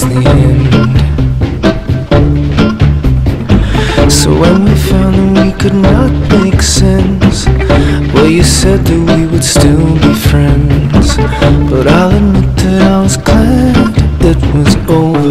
the end. So when we found that we could not make sense, well, you said that we would still be friends. But I'll admit that I was glad it was over.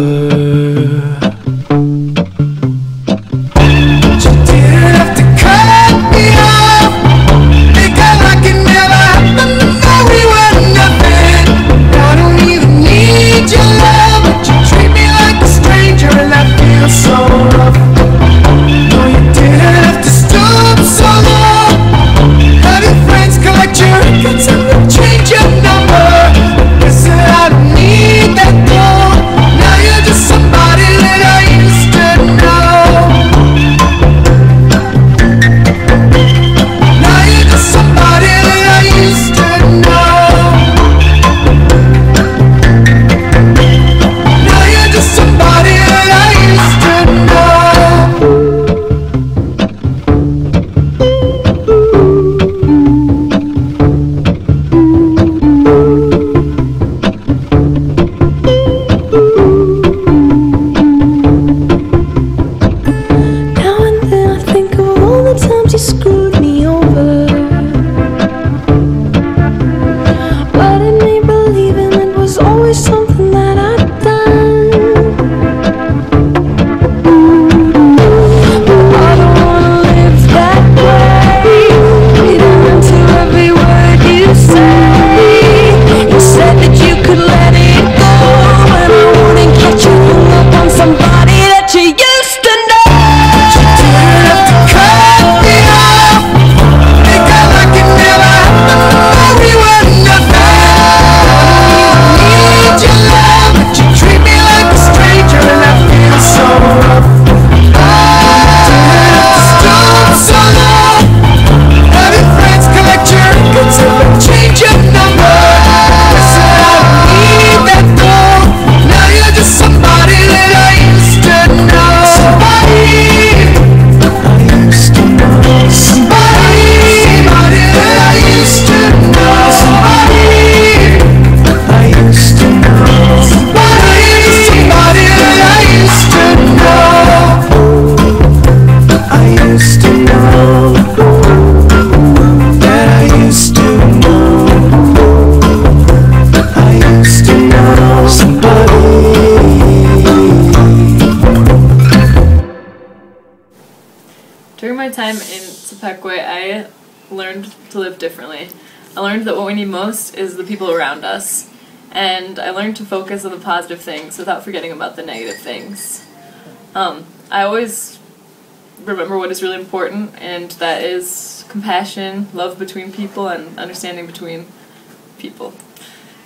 During my time in Sipekwe, I learned to live differently. I learned that what we need most is the people around us, and I learned to focus on the positive things without forgetting about the negative things. I always remember what is really important, and that is compassion, love between people, and understanding between people.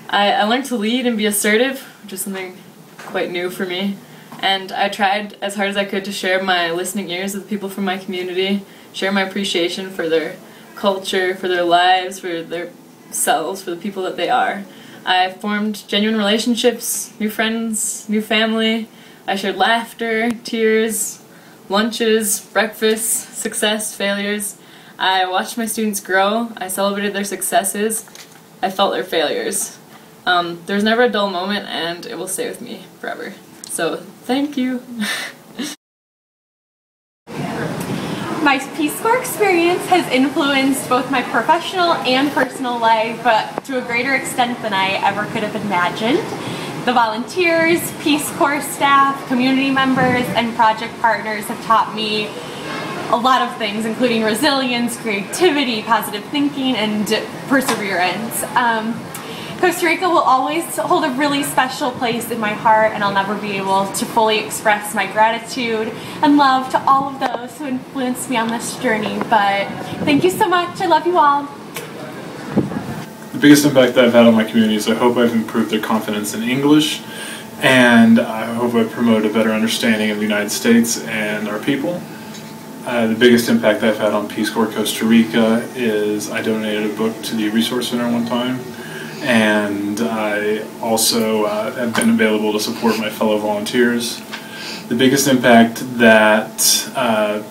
I learned to lead and be assertive, which is something quite new for me. And I tried as hard as I could to share my listening ears with people from my community, share my appreciation for their culture, for their lives, for their selves, for the people that they are. I formed genuine relationships, new friends, new family. I shared laughter, tears, lunches, breakfasts, success, failures. I watched my students grow. I celebrated their successes. I felt their failures. There's never a dull moment, and it will stay with me forever. So, thank you. My Peace Corps experience has influenced both my professional and personal life, but to a greater extent than I ever could have imagined. The volunteers, Peace Corps staff, community members, and project partners have taught me a lot of things, including resilience, creativity, positive thinking, and perseverance. Costa Rica will always hold a really special place in my heart, and I'll never be able to fully express my gratitude and love to all of those who influenced me on this journey. But thank you so much. I love you all. The biggest impact that I've had on my community is I hope I've improved their confidence in English, and I hope I've promoted a better understanding of the United States and our people. The biggest impact I've had on Peace Corps Costa Rica is I donated a book to the Resource Center one time, and I also have been available to support my fellow volunteers. The biggest impact that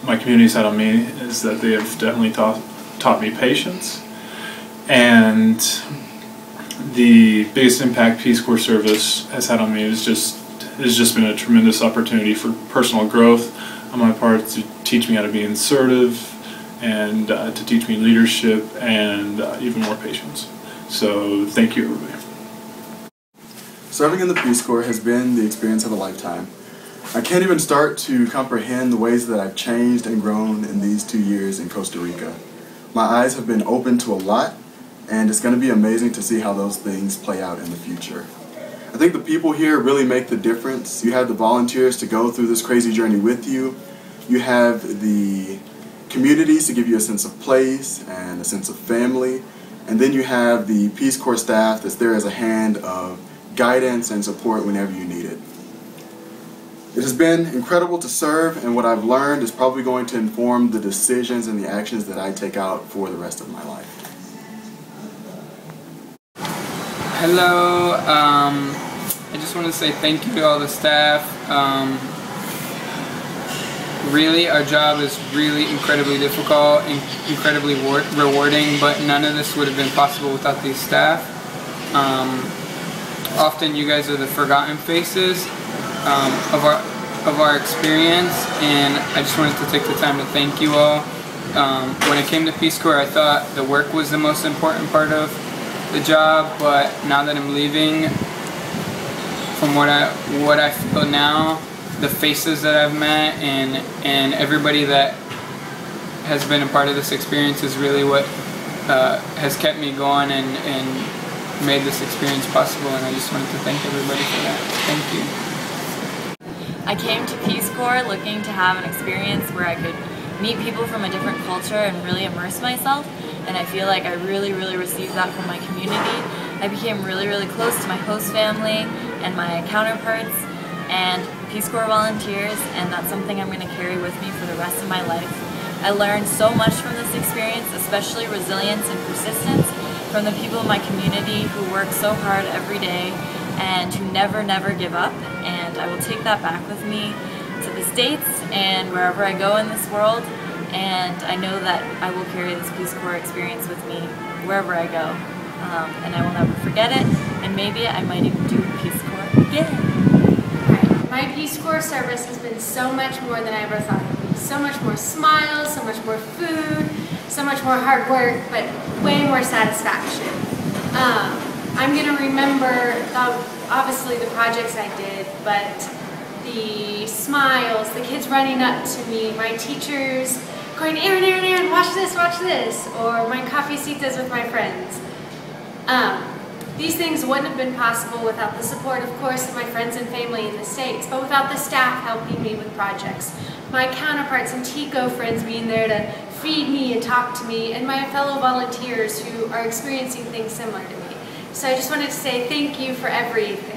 my community has had on me is that they have definitely taught me patience, and the biggest impact Peace Corps service has had on me is just it has just been a tremendous opportunity for personal growth on my part, to teach me how to be assertive and to teach me leadership and even more patience. So thank you, everybody. Serving in the Peace Corps has been the experience of a lifetime. I can't even start to comprehend the ways that I've changed and grown in these 2 years in Costa Rica. My eyes have been opened to a lot, and it's going to be amazing to see how those things play out in the future. I think the people here really make the difference. You have the volunteers to go through this crazy journey with you. You have the communities to give you a sense of place and a sense of family. And then you have the Peace Corps staff that's there as a hand of guidance and support whenever you need it. It has been incredible to serve, and what I've learned is probably going to inform the decisions and the actions that I take out for the rest of my life. Hello, I just want to say thank you to all the staff. Really, our job is really incredibly difficult and incredibly rewarding, but none of this would have been possible without these staff. Often you guys are the forgotten faces of our experience, and I just wanted to take the time to thank you all. When it came to Peace Corps, I thought the work was the most important part of the job, but now that I'm leaving, from what I feel now, the faces that I've met and everybody that has been a part of this experience is really what has kept me going and made this experience possible, and I just wanted to thank everybody for that. Thank you. I came to Peace Corps looking to have an experience where I could meet people from a different culture and really immerse myself, and I feel like I really received that from my community. I became really close to my host family and my counterparts and Peace Corps volunteers, and that's something I'm going to carry with me for the rest of my life. I learned so much from this experience, especially resilience and persistence from the people in my community who work so hard every day and who never give up, and I will take that back with me to the States and wherever I go in this world, and I know that I will carry this Peace Corps experience with me wherever I go, and I will never forget it, and maybe I might even do Peace Corps again. My Peace Corps service has been so much more than I ever thought it would be. So much more smiles, so much more food, so much more hard work, but way more satisfaction. I'm going to remember, obviously, the projects I did, but the smiles, the kids running up to me, my teachers going, Aaron, watch this, or my cafecitas with my friends. These things wouldn't have been possible without the support, of course, of my friends and family in the States, but without the staff helping me with projects. My counterparts and Tico friends being there to feed me and talk to me, and my fellow volunteers who are experiencing things similar to me. So I just wanted to say thank you for everything.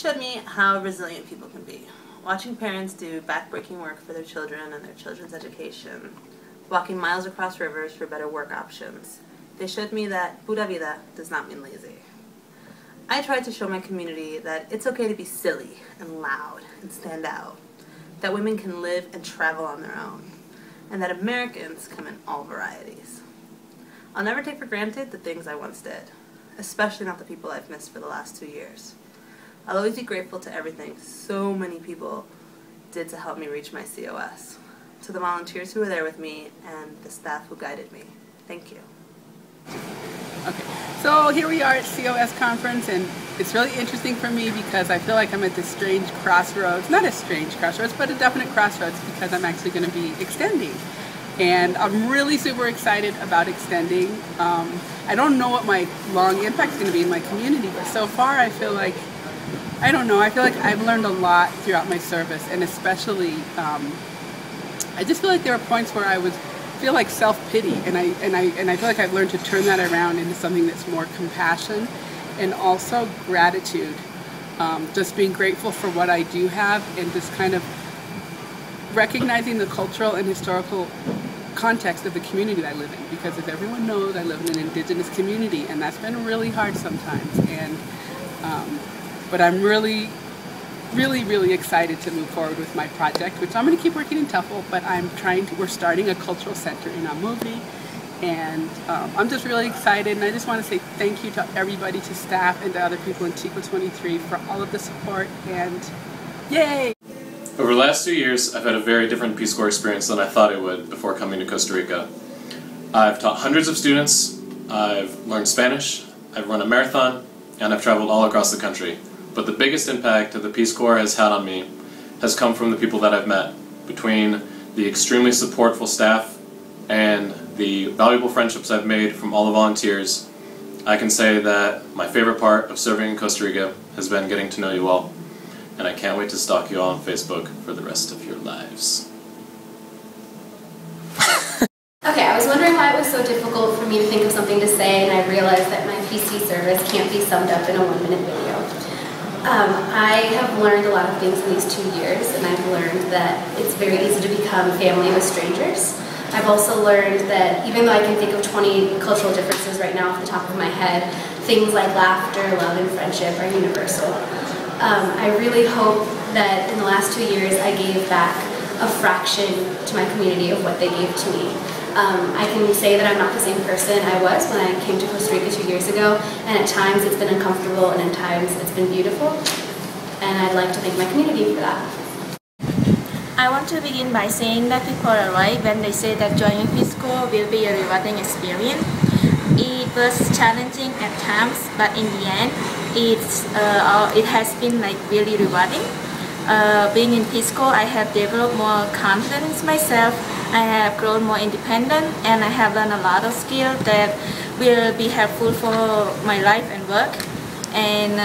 showed me how resilient people can be. Watching parents do backbreaking work for their children and their children's education, walking miles across rivers for better work options, they showed me that pura vida does not mean lazy. I tried to show my community that it's okay to be silly and loud and stand out, that women can live and travel on their own, and that Americans come in all varieties. I'll never take for granted the things I once did, especially not the people I've missed for the last 2 years. I'll always be grateful to everything so many people did to help me reach my COS, to the volunteers who were there with me and the staff who guided me. Thank you. Okay, so here we are at COS conference, and it's really interesting for me because I feel like I'm at this strange crossroads, not a strange crossroads, but a definite crossroads because I'm actually going to be extending. And I'm really super excited about extending. I don't know what my long impact is going to be in my community, but so far I feel like, I don't know, I feel like I've learned a lot throughout my service, and especially, I just feel like there are points where I feel like self-pity, and I feel like I've learned to turn that around into something that's more compassion and also gratitude. Just being grateful for what I do have and just kind of recognizing the cultural and historical context of the community that I live in, because as everyone knows, I live in an indigenous community, and that's been really hard sometimes. And but I'm really excited to move forward with my project, which I'm going to keep working in TEFL, but we're starting a cultural center in our movie, and I'm just really excited, and I just want to say thank you to everybody, to staff and to other people in Tico 23 for all of the support, and yay! Over the last 2 years, I've had a very different Peace Corps experience than I thought I would before coming to Costa Rica. I've taught hundreds of students, I've learned Spanish, I've run a marathon, and I've traveled all across the country. But the biggest impact that the Peace Corps has had on me has come from the people that I've met. Between the extremely supportful staff and the valuable friendships I've made from all the volunteers, I can say that my favorite part of serving in Costa Rica has been getting to know you all. And I can't wait to stalk you all on Facebook for the rest of your lives. Okay, I was wondering why it was so difficult for me to think of something to say, and I realized that my PC service can't be summed up in a 1-minute video. I have learned a lot of things in these 2 years, and I've learned that it's very easy to become family with strangers. I've also learned that even though I can think of 20 cultural differences right now off the top of my head, things like laughter, love, and friendship are universal. I really hope that in the last 2 years I gave back a fraction to my community of what they gave to me. I can say that I'm not the same person I was when I came to Costa Rica 2 years ago, and at times it's been uncomfortable and at times it's been beautiful, and I'd like to thank my community for that. I want to begin by saying that people are right when they say that joining Peace Corps will be a rewarding experience. It was challenging at times, but in the end, it has been really rewarding. Being in Peace Corps, I have developed more confidence in myself. I have grown more independent, and I have learned a lot of skills that will be helpful for my life and work. And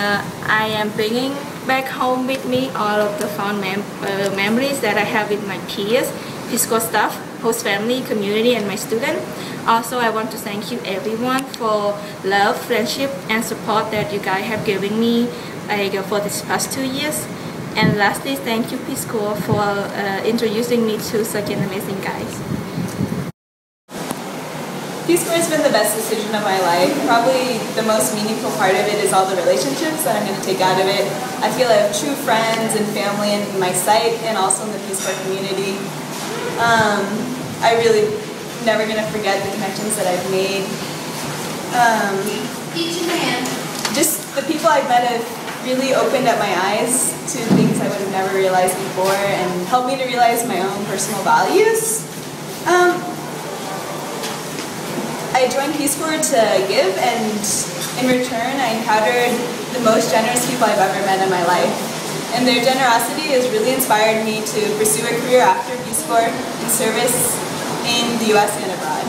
I am bringing back home with me all of the fond memories that I have with my peers, Peace Corps staff, host family, community, and my students. Also, I want to thank you everyone for love, friendship, and support that you guys have given me for this past 2 years. And lastly, thank you Peace Corps for introducing me to such an amazing guys. Peace Corps has been the best decision of my life. Probably the most meaningful part of it is all the relationships that I'm going to take out of it. I feel I have true friends and family in my site and also in the Peace Corps community. I really never going to forget the connections that I've made. Just the people I've met have really opened up my eyes to things I would have never realized before and helped me to realize my own personal values. I joined Peace Corps to give, and in return I encountered the most generous people I've ever met in my life. And their generosity has really inspired me to pursue a career after Peace Corps in service in the US and abroad.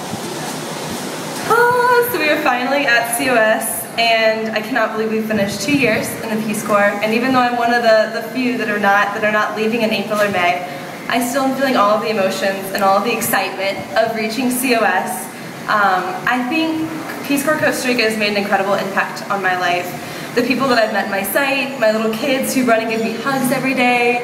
So we are finally at COS. And I cannot believe we finished 2 years in the Peace Corps. And even though I'm one of the few that are not leaving in April or May, I still am feeling all of the emotions and all of the excitement of reaching COS. I think Peace Corps Costa Rica has made an incredible impact on my life. the people that I've met in my site, my little kids who run and give me hugs every day,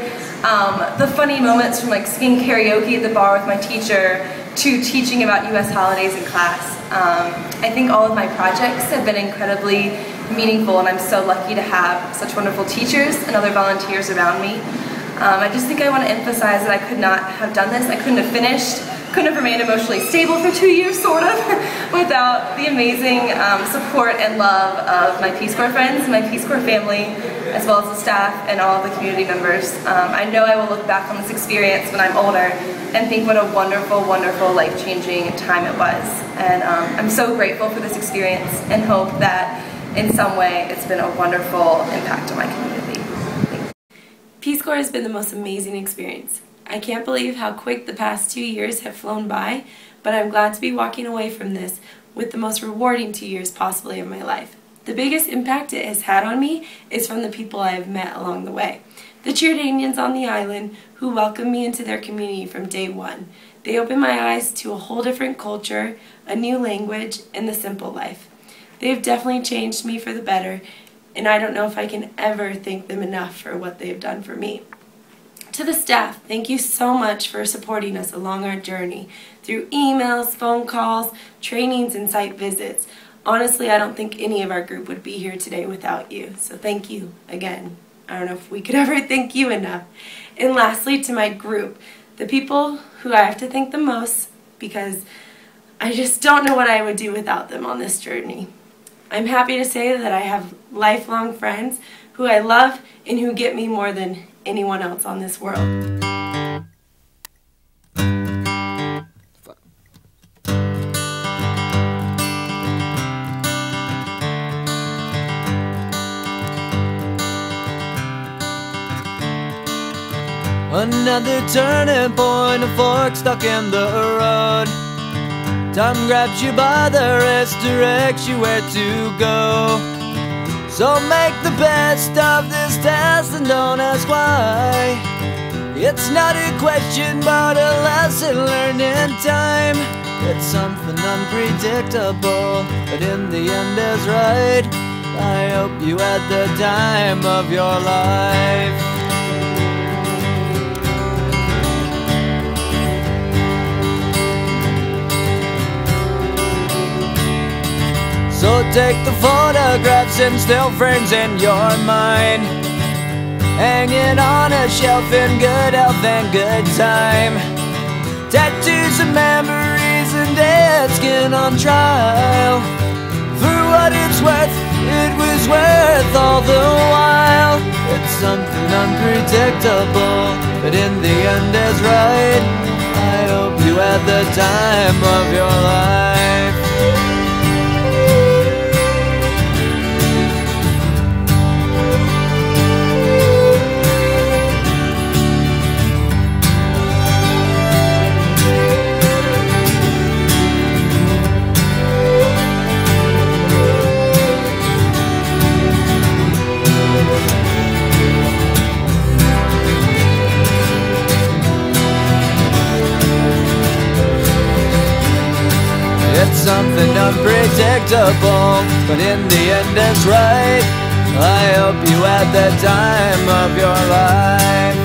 the funny moments from like singing karaoke at the bar with my teacher to teaching about U.S. holidays in class. I think all of my projects have been incredibly meaningful, and I'm so lucky to have such wonderful teachers and other volunteers around me. I just think I want to emphasize that I could not have done this. I couldn't have finished, couldn't have remained emotionally stable for 2 years, sort of, without the amazing support and love of my Peace Corps friends, my Peace Corps family, as well as the staff and all of the community members. I know I will look back on this experience when I'm older and think what a wonderful, wonderful, life-changing time it was. And I'm so grateful for this experience and hope that in some way it's been a wonderful impact on my community. Peace Corps has been the most amazing experience. I can't believe how quick the past 2 years have flown by, but I'm glad to be walking away from this with the most rewarding 2 years possibly of my life. The biggest impact it has had on me is from the people I have met along the way. The Trinidadians on the island who welcomed me into their community from day one. They opened my eyes to a whole different culture, a new language, and the simple life. They have definitely changed me for the better, and I don't know if I can ever thank them enough for what they have done for me. To the staff, thank you so much for supporting us along our journey through emails, phone calls, trainings, and site visits. Honestly, I don't think any of our group would be here today without you, so thank you again. I don't know if we could ever thank you enough. And lastly, to my group, the people who I have to thank the most, because I just don't know what I would do without them on this journey. I'm happy to say that I have lifelong friends who I love and who get me more than anyone else on this world. Another turning point, a fork stuck in the road. Time grabs you by the wrist, directs you where to go. So make the best of this test and don't ask why. It's not a question but a lesson learned in time. It's something unpredictable, but in the end is right. I hope you had the time of your life. So take the photographs and still frames in your mind, hanging on a shelf in good health and good time. Tattoos and memories and dead skin on trial. For what it's worth, it was worth all the while. It's something unpredictable, but in the end is right. I hope you had the time of your life. It's something unpredictable, but in the end it's right. I hope you had the time of your life.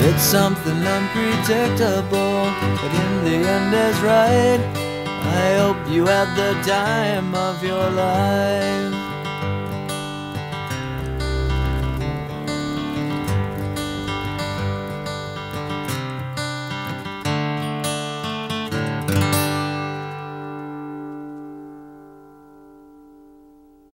It's something unpredictable, but in the end is right. I hope you had the time of your life.